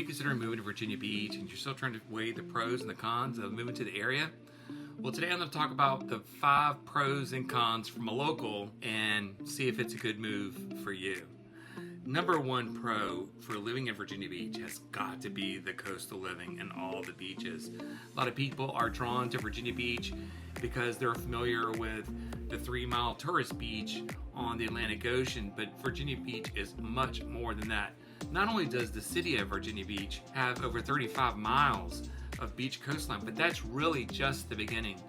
you consider moving to Virginia Beach and you're still trying to weigh the pros and the cons of moving to the area, well, today I'm going to talk about the 5 pros and cons from a local and see if it's a good move for you. Number 1 pro for living in Virginia Beach has got to be the coastal living and all the beaches. A lot of people are drawn to Virginia Beach because they're familiar with the 3-mile tourist beach on the Atlantic Ocean, but Virginia Beach is much more than that. Not only does the city of Virginia Beach have over 35 miles of beach coastline, but that's really just the beginning.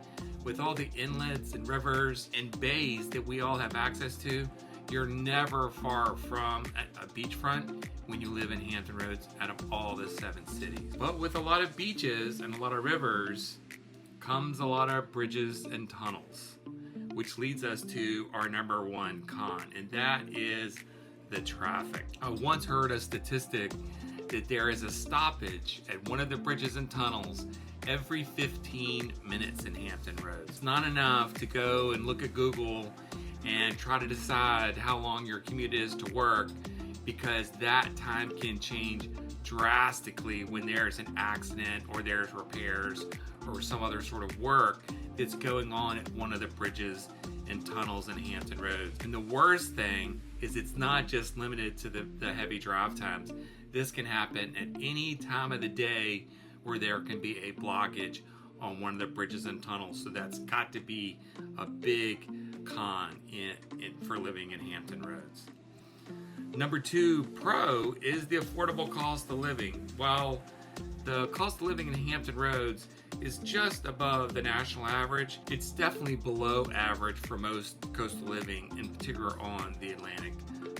With all the inlets and rivers and bays that we all have access to, you're never far from a beachfront when you live in Hampton Roads out of all the 7 cities. But with a lot of beaches and a lot of rivers comes a lot of bridges and tunnels, which leads us to our number 1 con, and that is the traffic. I once heard a statistic that there is a stoppage at one of the bridges and tunnels every 15 minutes in Hampton Roads. It's not enough to go and look at Google and try to decide how long your commute is to work, because that time can change drastically when there's an accident or there's repairs or some other sort of work that's going on at one of the bridges and tunnels in Hampton Roads. And the worst thing is it's not just limited to the heavy drive times. This can happen at any time of the day where there can be a blockage on one of the bridges and tunnels. So that's got to be a big con for living in Hampton Roads. Number 2 pro is the affordable cost of living. While the cost of living in Hampton Roads is just above the national average, it's definitely below average for most coastal living, in particular on the Atlantic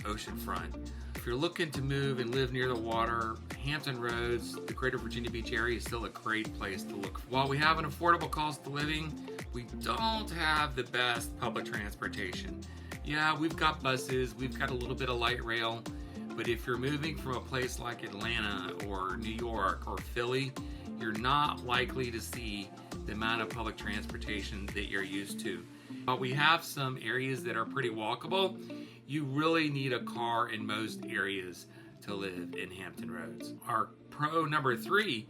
Ocean front. If you're looking to move and live near the water, Hampton Roads, the greater Virginia Beach area, is still a great place to look. While we have an affordable cost of living, we don't have the best public transportation. Yeah, we've got buses, we've got a little bit of light rail, but if you're moving from a place like Atlanta or New York or Philly, you're not likely to see the amount of public transportation that you're used to. While we have some areas that are pretty walkable, you really need a car in most areas to live in Hampton Roads. Our pro number 3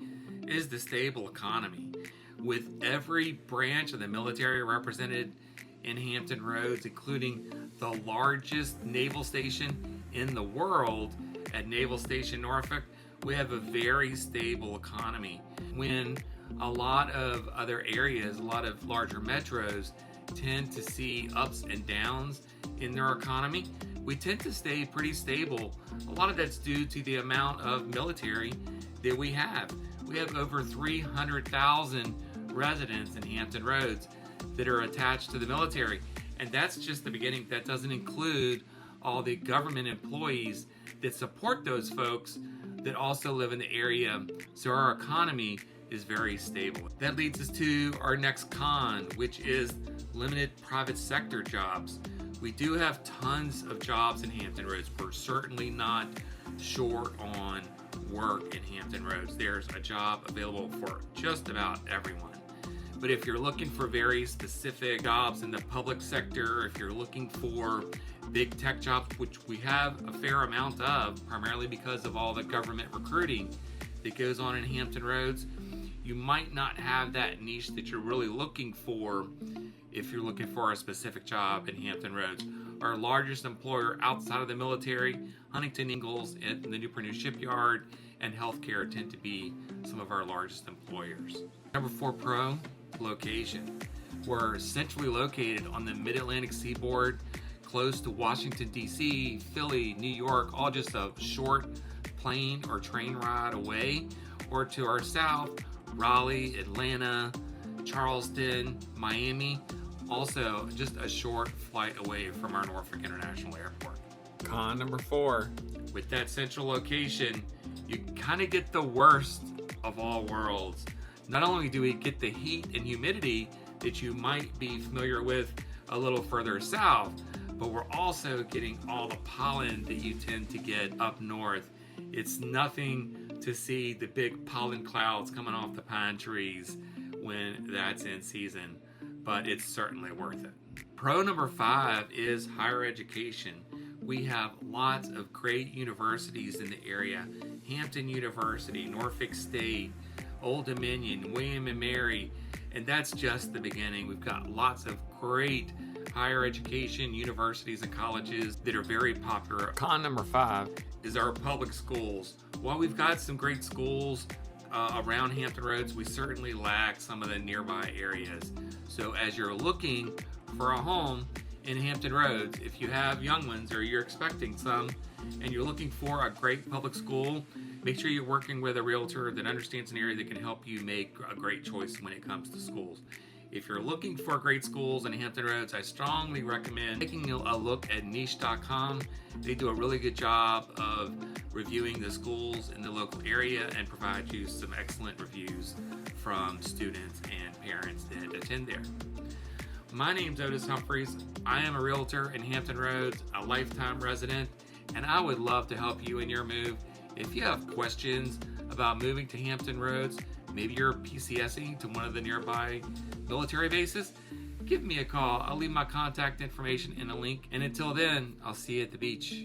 is the stable economy. With every branch of the military represented in Hampton Roads, including the largest naval station in the world at Naval Station Norfolk, we have a very stable economy. When a lot of other areas, a lot of larger metros, tend to see ups and downs in their economy, we tend to stay pretty stable. A lot of that's due to the amount of military that we have. We have over 300,000 residents in Hampton Roads that are attached to the military, and that's just the beginning. That doesn't include all the government employees that support those folks that also live in the area. So our economy is very stable. That leads us to our next con, which is limited private sector jobs. We do have tons of jobs in Hampton Roads. We're certainly not short on work in Hampton Roads. There's a job available for just about everyone. But if you're looking for very specific jobs in the public sector, if you're looking for big tech jobs, which we have a fair amount of, primarily because of all the government recruiting that goes on in Hampton Roads, you might not have that niche that you're really looking for if you're looking for a specific job in Hampton Roads. Our largest employer outside of the military, Huntington Ingalls and the Newport News Shipyard, and healthcare tend to be some of our largest employers. Number 4 pro, location. We're centrally located on the mid-Atlantic seaboard, close to Washington, D.C., Philly, New York, all just a short plane or train ride away, or to our south, Raleigh, Atlanta, Charleston, Miami, also just a short flight away from our Norfolk International Airport. Con number 4, with that central location, you kind of get the worst of all worlds. Not only do we get the heat and humidity that you might be familiar with a little further south, but we're also getting all the pollen that you tend to get up north. It's nothing to see the big pollen clouds coming off the pine trees when that's in season, but it's certainly worth it. Pro number 5 is higher education. We have lots of great universities in the area. Hampton University, Norfolk State, Old Dominion, William and Mary, and that's just the beginning. We've got lots of great higher education universities and colleges that are very popular. Con number 5 is our public schools. While we've got some great schools around Hampton Roads, we certainly lack some of the nearby areas. So as you're looking for a home in Hampton Roads, if you have young ones or you're expecting some and you're looking for a great public school, make sure you're working with a realtor that understands an area that can help you make a great choice when it comes to schools. If you're looking for great schools in Hampton Roads, I strongly recommend taking a look at niche.com. They do a really good job of reviewing the schools in the local area and provide you some excellent reviews from students and parents that attend there. My name's Otis Humphreys. I am a realtor in Hampton Roads, a lifetime resident, and I would love to help you in your move. If you have questions about moving to Hampton Roads, maybe you're PCSing to one of the nearby military bases, give me a call. I'll leave my contact information in a link. And until then, I'll see you at the beach.